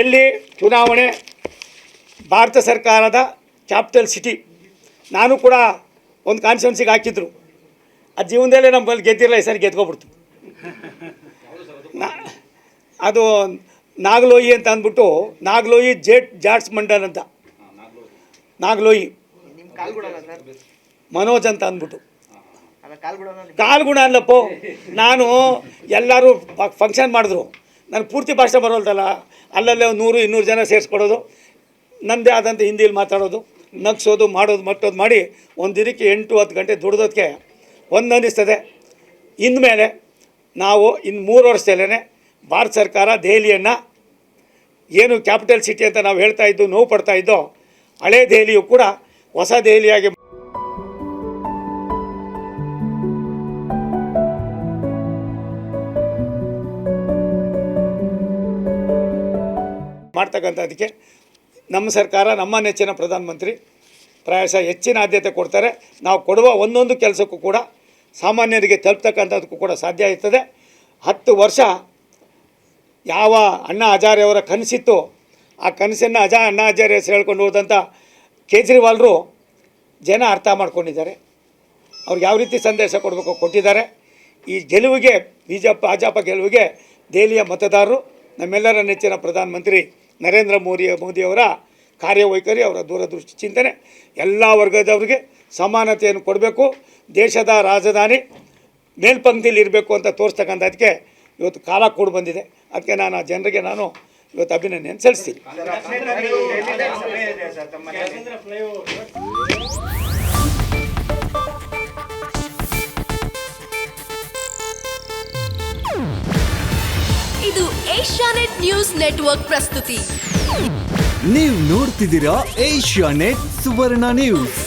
ಎಲ್ಲಿ ಚುನಾವಣೆ ಭಾರತ ಸರ್ಕಾರದ ಕ್ಯಾಪಿಟಲ್ ಸಿಟಿ. ನಾನು ಕೂಡ ಒಂದು ಕಾನ್ಸ್ಟಿಟ್ಯೂನ್ಸಿಗೆ ಹಾಕಿದ್ರು. ಆ ಜೀವನದಲ್ಲೇ ನಮ್ಮಲ್ಲಿ ಗೆದ್ದಿರಲ್ಲ, ಈ ಸರಿ ಗೆದ್ಕೊಬಿಡ್ತು. ಅದು ನಾಗಲೋಯಿ ಅಂತ ಅಂದ್ಬಿಟ್ಟು, ನಾಗಲೋಯಿ ಜಾಟ್ಸ್ ಮಂಡಲ್ ಅಂತ, ನಾಗಲೋಯಿ ಮನೋಜ್ ಅಂತ ಅಂದ್ಬಿಟ್ಟು. ಕಾಲ್ಗುಣ ಅಲ್ಲಪ್ಪೋ. ನಾನು ಎಲ್ಲರೂ ಫಂಕ್ಷನ್ ಮಾಡಿದ್ರು, ನಾನು ಪೂರ್ತಿ ಭಾಷೆ ಬರೋಲ್ದಲ್ಲ, ಅಲ್ಲಲ್ಲೇ 100-200 ಜನ ಸೇರಿಸ್ಕೊಡೋದು, ನನ್ನದೇ ಆದಂಥ ಹಿಂದಿಲಿ ಮಾತಾಡೋದು, ನಗ್ಸೋದು, ಮಾಡೋದು, ಮಟ್ಟೋದು ಮಾಡಿ ಒಂದು ದಿನಕ್ಕೆ 8-10 ಗಂಟೆ ದುಡ್ದೋದಕ್ಕೆ ಒಂದು ಅನ್ನಿಸ್ತದೆ. ಇನ್ಮೇಲೆ ನಾವು ಇನ್ನು 3 ವರ್ಷದಲ್ಲೇ ಭಾರತ ಸರ್ಕಾರ ದೆಹಲಿಯನ್ನು ಏನು ಕ್ಯಾಪಿಟಲ್ ಸಿಟಿ ಅಂತ ನಾವು ಹೇಳ್ತಾ ಇದ್ದು, ನೋವು ಪಡ್ತಾ ಇದ್ದೋ, ಹಳೇ ದೆಹಲಿಯು ಕೂಡ ಹೊಸ ದೆಹಲಿಯಾಗಿ ಮಾಡ್ತಕ್ಕಂಥದ್ದಕ್ಕೆ ನಮ್ಮ ಸರ್ಕಾರ, ನಮ್ಮ ನೆಚ್ಚಿನ ಪ್ರಧಾನಮಂತ್ರಿ ಪ್ರಾಯಶಃ ಹೆಚ್ಚಿನ ಆದ್ಯತೆ ಕೊಡ್ತಾರೆ. ನಾವು ಕೊಡುವ ಒಂದೊಂದು ಕೆಲಸಕ್ಕೂ ಕೂಡ ಸಾಮಾನ್ಯರಿಗೆ ತಲುಪ್ತಕ್ಕಂಥದ್ದಕ್ಕೂ ಕೂಡ ಸಾಧ್ಯ ಇರ್ತದೆ. 10 ವರ್ಷ ಯಾವ ಅಣ್ಣಾ ಹಜಾರೆಯವರ ಕನಸಿತ್ತು, ಆ ಕನಸನ್ನು ಅಣ್ಣಾ ಹಜಾರೆ ಹೆಸರು ಹೇಳ್ಕೊಂಡು ಹೋದಂಥ ಕೇಜ್ರಿವಾಲ್ರು ಜನ ಅರ್ಥ ಮಾಡ್ಕೊಂಡಿದ್ದಾರೆ. ಅವ್ರಿಗೆ ಯಾವ ರೀತಿ ಸಂದೇಶ ಕೊಡಬೇಕು ಕೊಟ್ಟಿದ್ದಾರೆ. ಈ ಗೆಲುವಿಗೆ ಭಾಜಪ ಗೆಲುವಿಗೆ ದೆಹಲಿಯ ಮತದಾರರು, ನಮ್ಮೆಲ್ಲರ ನೆಚ್ಚಿನ ಪ್ರಧಾನಮಂತ್ರಿ ನರೇಂದ್ರ ಮೋದಿಯವರ ಕಾರ್ಯವೈಖರಿ, ಅವರ ದೂರದೃಷ್ಟಿ ಚಿಂತನೆ, ಎಲ್ಲ ವರ್ಗದವರಿಗೆ ಸಮಾನತೆಯನ್ನು ಕೊಡಬೇಕು, ದೇಶದ ರಾಜಧಾನಿ ಮೇಲ್ಪಂಕ್ತಿಯಲ್ಲಿ ಇರಬೇಕು ಅಂತ ತೋರಿಸ್ತಕ್ಕಂಥದ್ದಕ್ಕೆ ಇವತ್ತು ಕಾಲ ಕೂಡಿ ಬಂದಿದೆ. ಅದಕ್ಕೆ ನಾನು ಆ ಜನರಿಗೆ ಇವತ್ತು ಅಭಿನಂದನೆ ಸಲ್ಲಿಸ್ತೀನಿ. ಇದು ಏಷ್ಯಾನೆಟ್ ನ್ಯೂಸ್ ನೆಟ್ವರ್ಕ್ ಪ್ರಸ್ತುತಿ. ನೀವು ನೋಡ್ತಿದ್ದೀರಾ ಏಷ್ಯಾನೆಟ್ ಸುವರ್ಣ ನ್ಯೂಸ್.